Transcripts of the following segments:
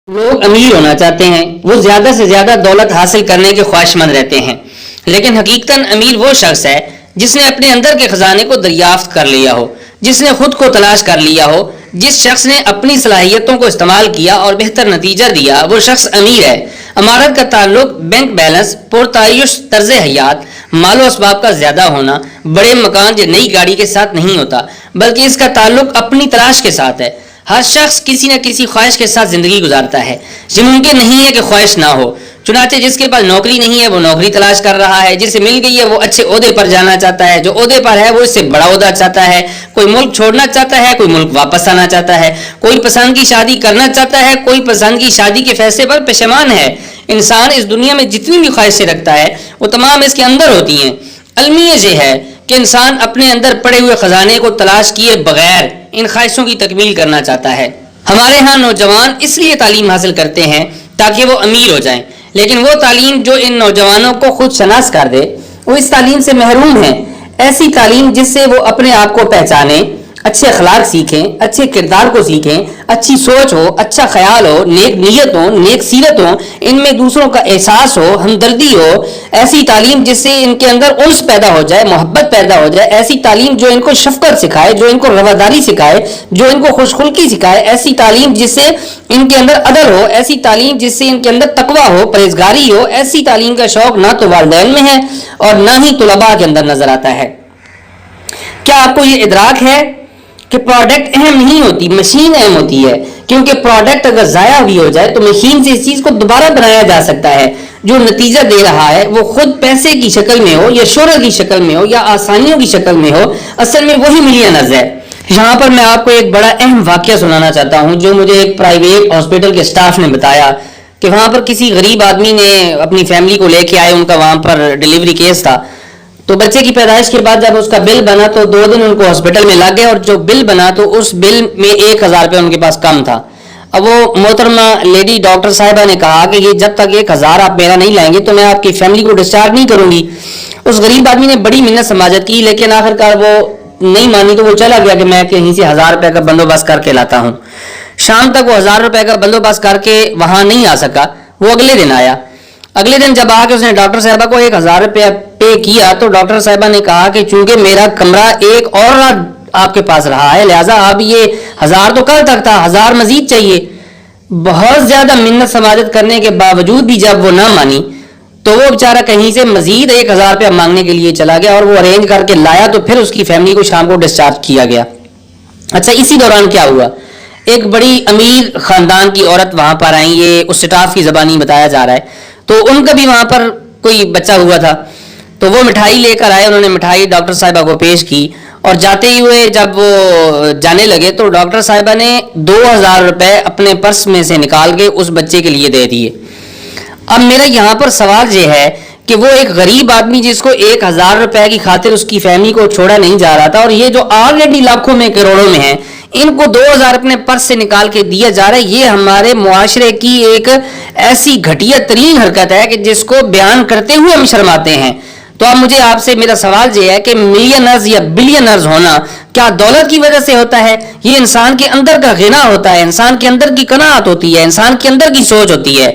لوگ امیر ہونا چاہتے ہیں، وہ زیادہ سے زیادہ دولت حاصل کرنے کے خواہشمند رہتے ہیں، لیکن حقیقتاً امیر وہ شخص ہے جس نے اپنے اندر کے خزانے کو دریافت کر لیا ہو، جس نے خود کو تلاش کر لیا ہو، جس شخص نے اپنی صلاحیتوں کو استعمال کیا اور بہتر نتیجہ دیا، وہ شخص امیر ہے۔ امارت کا تعلق بینک بیلنس، پرتعیش طرز حیات، مال و اسباب کا زیادہ ہونا، بڑے مکان یا نئی گاڑی کے ساتھ نہیں ہوتا، بلکہ اس کا تعلق اپنی تلاش کے ساتھ ہے۔ ہر شخص کسی نہ کسی خواہش کے ساتھ زندگی گزارتا ہے۔ یہ ممکن نہیں ہے کہ خواہش نہ ہو، چنانچہ جس کے پاس نوکری نہیں ہے وہ نوکری تلاش کر رہا ہے، جسے مل گئی ہے وہ اچھے عہدے پر جانا چاہتا ہے، جو عہدے پر ہے وہ اس سے بڑا عہدہ چاہتا ہے، کوئی ملک چھوڑنا چاہتا ہے، کوئی ملک واپس آنا چاہتا ہے، کوئی پسند کی شادی کرنا چاہتا ہے، کوئی پسند کی شادی کے فیصلے پر پشیمان ہے۔ انسان اس دنیا میں جتنی بھی خواہشیں رکھتا ہے وہ تمام اس کے اندر ہوتی ہیں۔ المیہ یہ ہے کہ انسان اپنے اندر پڑے ہوئے خزانے کو تلاش کیے بغیر ان خواہشوں کی تکمیل کرنا چاہتا ہے۔ ہمارے ہاں نوجوان اس لیے تعلیم حاصل کرتے ہیں تاکہ وہ امیر ہو جائیں، لیکن وہ تعلیم جو ان نوجوانوں کو خود شناس کر دے وہ اس تعلیم سے محروم ہیں۔ ایسی تعلیم جس سے وہ اپنے آپ کو پہچانیں، اچھے اخلاق سیکھیں، اچھے کردار کو سیکھیں، اچھی سوچ ہو، اچھا خیال ہو، نیک نیت ہو، نیک سیرت ہو، ان میں دوسروں کا احساس ہو، ہمدردی ہو۔ ایسی تعلیم جس سے ان کے اندر انس پیدا ہو جائے، محبت پیدا ہو جائے۔ ایسی تعلیم جو ان کو شفقت سکھائے، جو ان کو رواداری سکھائے، جو ان کو خوش خلقی سکھائے۔ ایسی تعلیم جس سے ان کے اندر عدل ہو، ایسی تعلیم جس سے ان کے اندر تقوی ہو، پرہیزگاری ہو۔ ایسی تعلیم کا شوق نہ تو والدین میں ہے اور نہ ہی طلباء کے اندر نظر آتا ہے۔ کیا آپ کو یہ ادراک ہے کہ پروڈکٹ اہم نہیں ہوتی، مشین اہم ہوتی ہے، کیونکہ پروڈکٹ اگر ضائع بھی ہو جائے تو مشین سے اس چیز کو دوبارہ بنایا جا سکتا ہے۔ جو نتیجہ دے رہا ہے وہ خود پیسے کی شکل میں ہو یا شہرت کی شکل میں ہو یا آسانیوں کی شکل میں ہو، اصل میں وہی ملینرز ہے۔ یہاں پر میں آپ کو ایک بڑا اہم واقعہ سنانا چاہتا ہوں جو مجھے ایک پرائیویٹ ہاسپٹل کے سٹاف نے بتایا کہ وہاں پر کسی غریب آدمی نے اپنی فیملی کو لے کے آئے، ان کا وہاں پر ڈیلیوری کیس تھا، تو بچے کی پیدائش کے بعد جب اس کا بل بنا تو 2 دن ان کو ہاسپٹل میں لگ گئے، اور جو بل بنا تو اس بل میں 1000 روپے ان کے پاس کم تھا۔ اب وہ محترمہ لیڈی ڈاکٹر صاحبہ نے کہا کہ یہ جب تک 1000 آپ میرا نہیں لائیں گے تو میں آپ کی فیملی کو ڈسچارج نہیں کروں گی۔ اس غریب آدمی نے بڑی منت سماجت کی، لیکن آخرکار وہ نہیں مانی تو وہ چلا گیا کہ میں کہیں سے 1000 روپے کا بندوبست کر کے لاتا ہوں۔ شام تک وہ 1000 روپے کا بندوبست کر کے وہاں نہیں آ سکا، وہ اگلے دن آیا۔ اگلے دن جب آ کے اس نے ڈاکٹر صاحبہ کو 1000 روپے پے کیا تو ڈاکٹر صاحبہ نے کہا کہ چونکہ میرا کمرہ ایک اور رات آپ کے پاس رہا ہے، لہٰذا آپ یہ 1000 تو کل تک تھا، 1000 مزید چاہیے۔ بہت زیادہ منت سماجت کرنے کے باوجود بھی جب وہ نہ مانی تو وہ بیچارہ کہیں سے مزید 1000 روپیہ مانگنے کے لیے چلا گیا، اور وہ ارینج کر کے لایا تو پھر اس کی فیملی کو شام کو ڈسچارج کیا گیا۔ اچھا، اسی دوران کیا ہوا، ایک بڑی امیر خاندان کی عورت وہاں پر آئیں، یہ اس سٹاف کی زبانی بتایا جا رہا ہے، تو ان کا بھی وہاں پر کوئی بچہ ہوا تھا، تو وہ مٹھائی لے کر آئے، انہوں نے مٹھائی ڈاکٹر صاحبہ کو پیش کی، اور جاتے ہی ہوئے جب وہ جانے لگے تو ڈاکٹر صاحبہ نے 2000 روپے اپنے پرس میں سے نکال کے اس بچے کے لیے دے دیے۔ اب میرا یہاں پر سوال یہ ہے کہ وہ ایک غریب آدمی جس کو 1000 روپے کی خاطر اس کی فیملی کو چھوڑا نہیں جا رہا تھا، اور یہ جو آلریڈی لاکھوں میں کروڑوں میں ہیں، ان کو 2000 اپنے پرس سے نکال کے دیا جا رہا ہے۔ یہ ہمارے معاشرے کی ایک ایسی گھٹیا ترین حرکت ہے کہ جس کو بیان کرتے ہوئے ہم شرماتے ہیں۔ تو اب مجھے آپ سے میرا سوال یہ ہے کہ ملینرز یا بلینرز ہونا کیا دولت کی وجہ سے ہوتا ہے؟ یہ انسان کے اندر کا غنا ہوتا ہے، انسان کے اندر کی قناعت ہوتی ہے، انسان کے اندر کی سوچ ہوتی ہے۔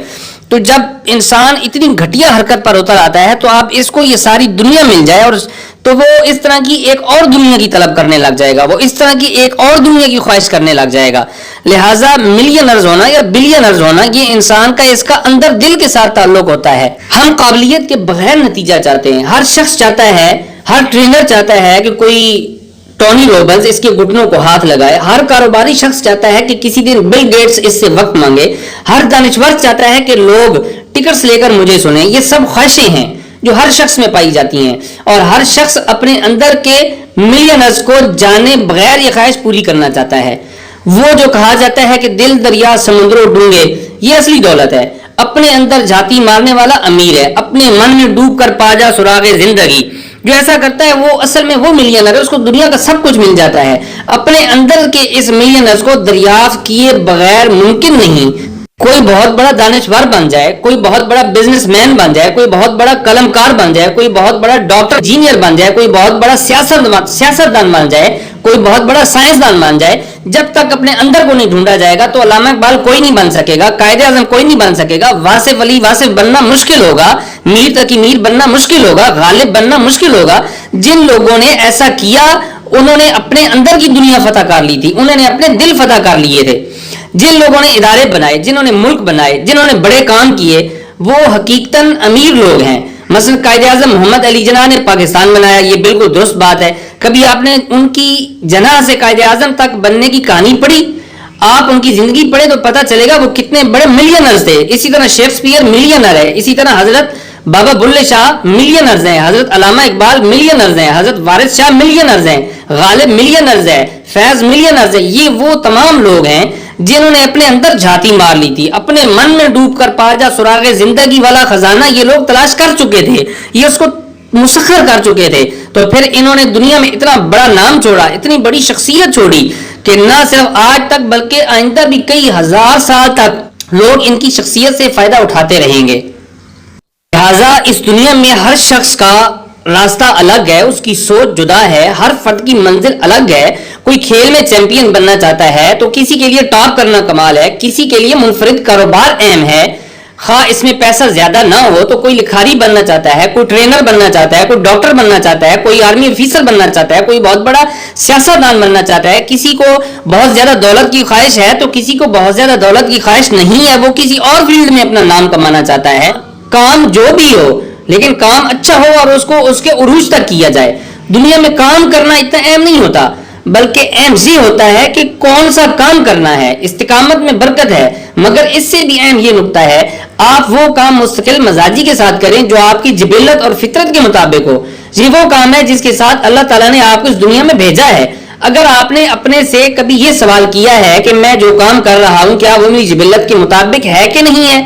تو جب انسان اتنی گھٹیا حرکت پر اتر آتا ہے تو آپ اس کو یہ ساری دنیا مل جائے اور تو وہ اس طرح کی ایک اور دنیا کی طلب کرنے لگ جائے گا، وہ اس طرح کی ایک اور دنیا کی خواہش کرنے لگ جائے گا۔ لہٰذا ملینرز ہونا یا بلینرز ہونا یہ انسان کا اس کا اندر دل کے ساتھ تعلق ہوتا ہے۔ ہم قابلیت کے بغیر نتیجہ چاہتے ہیں۔ ہر شخص چاہتا ہے، ہر ٹرینر چاہتا ہے کہ کوئی ٹونی روبنز اس کے گھٹنوں کو ہاتھ لگائے، ہر کاروباری شخص چاہتا ہے کہ کسی دن بل گیٹس اس سے وقت مانگے، ہر دانشور چاہتا ہے کہ لوگ ٹکٹس لے کر مجھے سنیں۔ یہ سب خواہشیں ہیں جو ہر شخص میں پائی جاتی ہیں، اور ہر شخص اپنے اندر کے ملینرز کو جانے بغیر یہ خواہش پوری کرنا چاہتا ہے۔ وہ جو کہا جاتا ہے کہ دل دریا سمندروں ڈونگے، یہ اصلی دولت ہے۔ اپنے اندر جھانتی مارنے والا امیر ہے، اپنے من میں ڈوب کر پا جا سراغ زندگی، جو ایسا کرتا ہے وہ اصل میں وہ ملینر ہے، اس کو دنیا کا سب کچھ مل جاتا ہے۔ اپنے اندر کے اس ملینرز کو دریافت کیے بغیر ممکن نہیں کوئی بہت بڑا دانشور بن جائے، کوئی بہت بڑا بزنس مین بن جائے، کوئی بہت بڑا قلم کار بن جائے، کوئی بہت بڑا ڈاکٹر انجینئر بن جائے، کوئی بہت بڑا سیاستدان بن جائے، کوئی بہت بڑا سائنسدان بن جائے، جب تک اپنے اندر کو نہیں ڈھونڈا جائے گا تو علامہ اقبال کوئی نہیں بن سکے گا, قائد اعظم کوئی نہیں بن سکے گا, واصف علی واصف بننا مشکل ہوگا, میر تقی میر بننا مشکل ہوگا, غالب بننا مشکل ہوگا. جن لوگوں نے ایسا کیا انہوں نے اپنے اندر کی دنیا فتح کر لی تھی, انہوں نے اپنے دل فتح کر لیے تھے. جن لوگوں نے ادارے بنائے, جنہوں نے ملک بنائے, جنہوں نے بڑے کام کیے, وہ حقیقتاً امیر لوگ ہیں. مثلا قائد اعظم محمد علی جناح نے پاکستان بنایا, یہ بالکل درست بات ہے. کبھی آپ نے ان کی جناح سے قائد اعظم تک بننے کی کہانی پڑھی؟ آپ ان کی زندگی پڑھیں تو پتہ چلے گا وہ کتنے بڑے ملینرز تھے. اسی طرح شیکسپیئر ملینر ہے, اسی طرح حضرت بابا بلے شاہ ملینرز ہیں, حضرت علامہ اقبال ملینرز ہیں, حضرت وارث شاہ ملینرز ہیں, غالب ملینرز ہے, فیض ملینرز ہے. یہ وہ تمام لوگ ہیں جنہوں نے اپنے اندر جھاتی مار لی تھی, اپنے من میں ڈوب کر پا جا سراغ زندگی والا خزانہ یہ لوگ تلاش کر چکے تھے, یہ اس کو مسخر کر چکے تھے. تو پھر انہوں نے دنیا میں اتنا بڑا نام چھوڑا, اتنی بڑی شخصیت چھوڑی کہ نہ صرف آج تک بلکہ آئندہ بھی کئی ہزار سال تک لوگ ان کی شخصیت سے فائدہ اٹھاتے رہیں گے. لہٰذا اس دنیا میں ہر شخص کا راستہ الگ ہے, اس کی سوچ جدا ہے, ہر فرد کی منزل الگ ہے. کوئی کھیل میں چیمپئن بننا چاہتا ہے تو کسی کے لیے ٹاپ کرنا کمال ہے, کسی کے لیے منفرد کاروبار اہم ہے, خواہ اس میں پیسہ زیادہ نہ ہو. تو کوئی لکھاری بننا چاہتا ہے, کوئی ٹرینر بننا چاہتا ہے, کوئی ڈاکٹر بننا چاہتا ہے, کوئی آرمی افیسر بننا چاہتا ہے, کوئی بہت بڑا سیاستدان بننا چاہتا ہے. کسی کو بہت زیادہ دولت کی خواہش ہے تو کسی کو بہت زیادہ دولت کی خواہش نہیں ہے, وہ کسی اور فیلڈ میں اپنا نام کمانا چاہتا ہے. کام جو بھی ہو لیکن کام اچھا ہو اور اس کو اس کے عروج تک کیا جائے. دنیا میں کام کرنا اتنا اہم نہیں ہوتا, بلکہ اہم یہ ہوتا ہے کہ کون سا کام کرنا ہے. استقامت میں برکت ہے, مگر اس سے بھی اہم یہ نقطہ ہے آپ وہ کام مستقل مزاجی کے ساتھ کریں جو آپ کی جبلت اور فطرت کے مطابق ہو. یہ وہ کام ہے جس کے ساتھ اللہ تعالیٰ نے آپ کو اس دنیا میں بھیجا ہے. اگر آپ نے اپنے سے کبھی یہ سوال کیا ہے کہ میں جو کام کر رہا ہوں کیا وہ میری جبلت کے مطابق ہے کہ نہیں ہے؟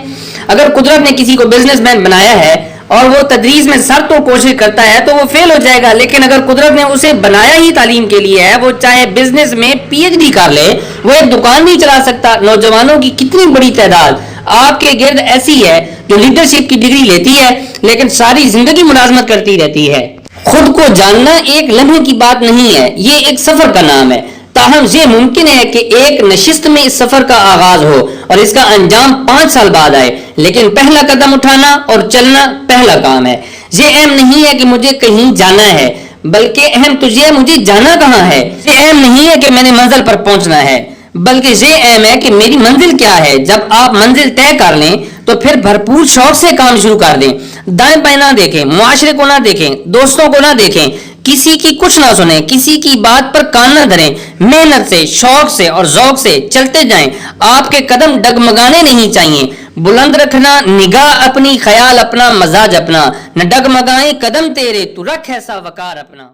اگر قدرت نے کسی کو بزنس مین بنایا ہے اور وہ تدریس میں سر تو کوشش کرتا ہے تو وہ فیل ہو جائے گا. لیکن اگر قدرت نے اسے بنایا ہی تعلیم کے لیے ہے, وہ چاہے بزنس میں پی ایچ ڈی کر لے, وہ ایک دکان نہیں چلا سکتا. نوجوانوں کی کتنی بڑی تعداد آپ کے گرد ایسی ہے جو لیڈرشپ کی ڈگری لیتی ہے لیکن ساری زندگی ملازمت کرتی رہتی ہے. خود کو جاننا ایک لمحے کی بات نہیں ہے, یہ ایک سفر کا نام ہے. تاہم یہ ممکن ہے کہ ایک نشست میں اس سفر کا آغاز ہو اور اس کا انجام 5 سال بعد آئے, لیکن پہلا قدم اٹھانا اور چلنا پہلا کام ہے. یہ اہم نہیں ہے کہ مجھے کہیں جانا ہے, بلکہ اہم تو یہ مجھے جانا کہاں ہے. یہ اہم نہیں ہے کہ میں نے منزل پر پہنچنا ہے, بلکہ یہ اہم ہے کہ میری منزل کیا ہے. جب آپ منزل طے کر لیں تو پھر بھرپور شوق سے کام شروع کر دیں. دائیں بائیں نہ دیکھیں, معاشرے کو نہ دیکھیں, دوستوں کو نہ دیکھیں, کسی کی کچھ نہ سنیں, کسی کی بات پر کان نہ دھریں. محنت سے, شوق سے اور ذوق سے چلتے جائیں. آپ کے قدم ڈگمگانے نہیں چاہیے. بلند رکھنا نگاہ اپنی, خیال اپنا, مزاج اپنا. نہ ڈگمگائیں قدم تیرے, تو رکھ ایسا وقار اپنا.